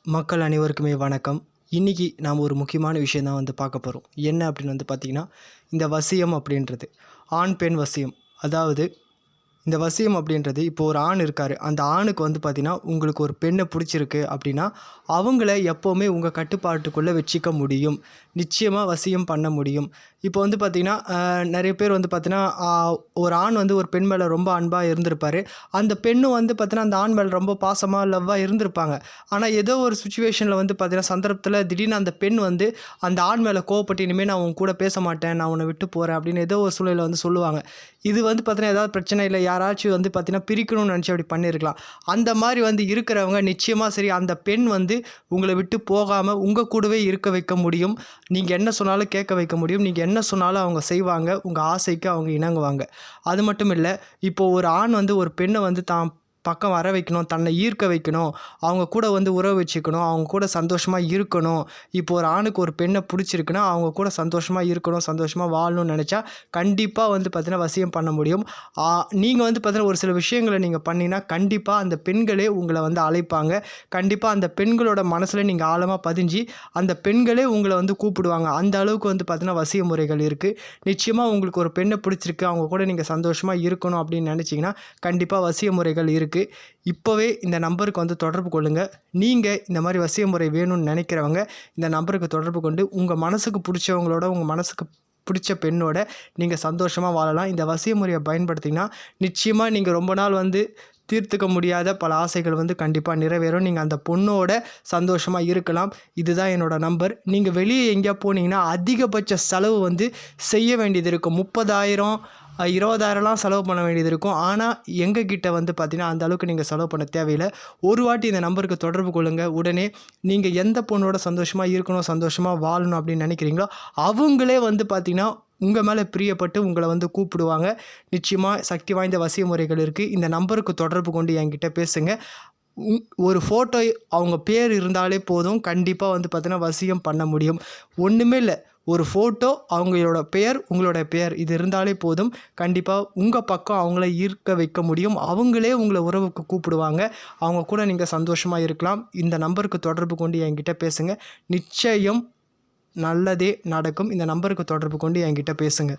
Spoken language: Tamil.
மக்கள் அனைவருக்குமே வணக்கம். இன்னைக்கு நாம் ஒரு முக்கியமான விஷயம் தான் பார்க்க போகிறோம். என்ன அப்படின்னு பார்த்தீங்கன்னா, இந்த வசியம் அப்படின்றது ஆண் பெண் வசியம். அதாவது இந்த வசியம் அப்படின்றது இப்போ ஒரு ஆண் இருக்கார். அந்த ஆணுக்கு பார்த்தீங்கன்னா, உங்களுக்கு ஒரு பெண்ணை பிடிச்சிருக்கு அப்படின்னா, அவங்கள எப்போவுமே உங்கள் கட்டுப்பாட்டுக்குள்ளே வச்சுக்க முடியும். நிச்சயமாக வசியம் பண்ண முடியும். இப்போ பார்த்தீங்கன்னா, நிறைய பேர் பார்த்தீங்கன்னா, ஒரு ஆண் ஒரு பெண் மேலே ரொம்ப அன்பாக இருந்திருப்பார். அந்த பெண்ணும் பார்த்தீங்கன்னா, அந்த ஆண் மேலே ரொம்ப பாசமாக லவ்வாக இருந்திருப்பாங்க. ஆனால் ஏதோ ஒரு சுச்சுவேஷனில் பார்த்தீங்கன்னா, சந்தர்ப்பத்தில் திடீர்னு அந்த பெண் அந்த ஆண் மேலே கோவப்பட்டு, இனிமேல் நான் உன் கூட பேச மாட்டேன், நான் உன்னை விட்டு போகிறேன் அப்படின்னு ஏதோ ஒரு சூழ்நிலை சொல்லுவாங்க. இது பார்த்தீங்கன்னா, ஏதாவது பிரச்சனை இல்லை, யாராச்சும் பார்த்தீங்கன்னா பிரிக்கணும்னு நினச்சி அப்படி பண்ணியிருக்கலாம். அந்த மாதிரி இருக்கிறவங்க நிச்சயமாக சரி, அந்த பெண் உங்களை விட்டு போகாமல் உங்கள் கூடவே இருக்க வைக்க முடியும். நீங்கள் என்ன சொன்னாலும் கேட்க வைக்க முடியும். நீங்கள் என்ன சொன்னாலும் அவங்க செய்வாங்க. உங்கள் ஆசைக்கு அவங்க இணங்குவாங்க. அது மட்டும் இல்லை, இப்போது ஒரு ஆண் ஒரு பெண்ணை தான் பக்கம் வர வைக்கணும், தன்னை ஈர்க்க வைக்கணும், அவங்க கூட உறவு வச்சுக்கணும், அவங்க கூட சந்தோஷமாக இருக்கணும். இப்போ ஒரு ஆணுக்கு ஒரு பெண்ணை பிடிச்சிருக்குன்னா அவங்க கூட சந்தோஷமாக இருக்கணும், சந்தோஷமாக வாழணும்னு நினச்சா கண்டிப்பாக பார்த்தீங்கன்னா வசியம் பண்ண முடியும். நீங்கள் பார்த்தீங்கன்னா ஒரு சில விஷயங்களை நீங்கள் பண்ணினா கண்டிப்பாக அந்த பெண்களே உங்களை அழைப்பாங்க. கண்டிப்பாக அந்த பெண்களோட மனசில் நீங்கள் ஆழமாக பதிஞ்சு அந்த பெண்களே உங்களை கூப்பிடுவாங்க. அந்த அளவுக்கு பார்த்தீங்கன்னா வசிய முறைகள் இருக்குது. நிச்சயமாக உங்களுக்கு ஒரு பெண்ணை பிடிச்சிருக்கு, அவங்க கூட நீங்கள் சந்தோஷமாக இருக்கணும் அப்படின்னு நினச்சிங்கன்னா கண்டிப்பாக வசிய முறைகள் இருக்குது. இப்போவே இந்த நம்பருக்கு தொடர்பு கொள்ளுங்கள். நீங்கள் இந்த மாதிரி வசிய முறை வேணும்னு நினைக்கிறவங்க இந்த நம்பருக்கு தொடர்பு கொண்டு உங்கள் மனசுக்கு பிடிச்சவங்களோட, உங்கள் மனசுக்கு பிடிச்ச பெண்ணோட நீங்கள் சந்தோஷமாக வாழலாம். இந்த வசிய முறையை பயன்படுத்திங்கன்னா நிச்சயமாக நீங்கள் ரொம்ப நாள் தீர்த்துக்க முடியாத பல ஆசைகள் கண்டிப்பாக நிறைவேறும். நீங்கள் அந்த பொண்ணோட சந்தோஷமாக இருக்கலாம். இதுதான் என்னோடய நம்பர். நீங்கள் வெளியே எங்கேயா போனீங்கன்னா அதிகபட்ச செலவு செய்ய வேண்டியது இருக்கும். 30,000 20,000லாம் செலவு பண்ண வேண்டியது இருக்கும். ஆனால் எங்ககிட்ட பார்த்தீங்கன்னா அந்த அளவுக்கு நீங்கள் செலவு பண்ண தேவையில்லை. ஒரு வாட்டி இந்த நம்பருக்கு தொடர்பு கொள்ளுங்கள். உடனே நீங்கள் எந்த பொண்ணோட சந்தோஷமாக இருக்கணும், சந்தோஷமாக வாழணும் அப்படின்னு நினைக்கிறீங்களோ அவங்களே பார்த்தீங்கன்னா உங்கள் மேலே பிரியப்பட்டு உங்களை கூப்பிடுவாங்க. நிச்சயமாக சக்தி வாய்ந்த வசிய முறைகள் இருக்குது. இந்த நம்பருக்கு தொடர்பு கொண்டு என்கிட்ட பேசுங்க. ஒரு ஃபோட்டோ அவங்க பேர் இருந்தாலே போதும், கண்டிப்பாக பார்த்தீங்கன்னா வசியம் பண்ண முடியும். ஒன்றுமே இல்லை, ஒரு ஃபோட்டோ, அவங்களோட பெயர், உங்களோட பெயர், இது இருந்தாலே போதும், கண்டிப்பாக உங்கள் பக்கம் அவங்கள ஈர்க்க வைக்க முடியும். அவங்களே உங்களை உறவுக்கு கூப்பிடுவாங்க. அவங்க கூட நீங்கள் சந்தோஷமாக இருக்கலாம். இந்த நம்பருக்கு தொடர்பு கொண்டு என்கிட்ட பேசுங்க. நிச்சயம் நல்லதே நடக்கும். இந்த நம்பருக்கு தொடர்பு கொண்டு என்கிட்ட பேசுங்க.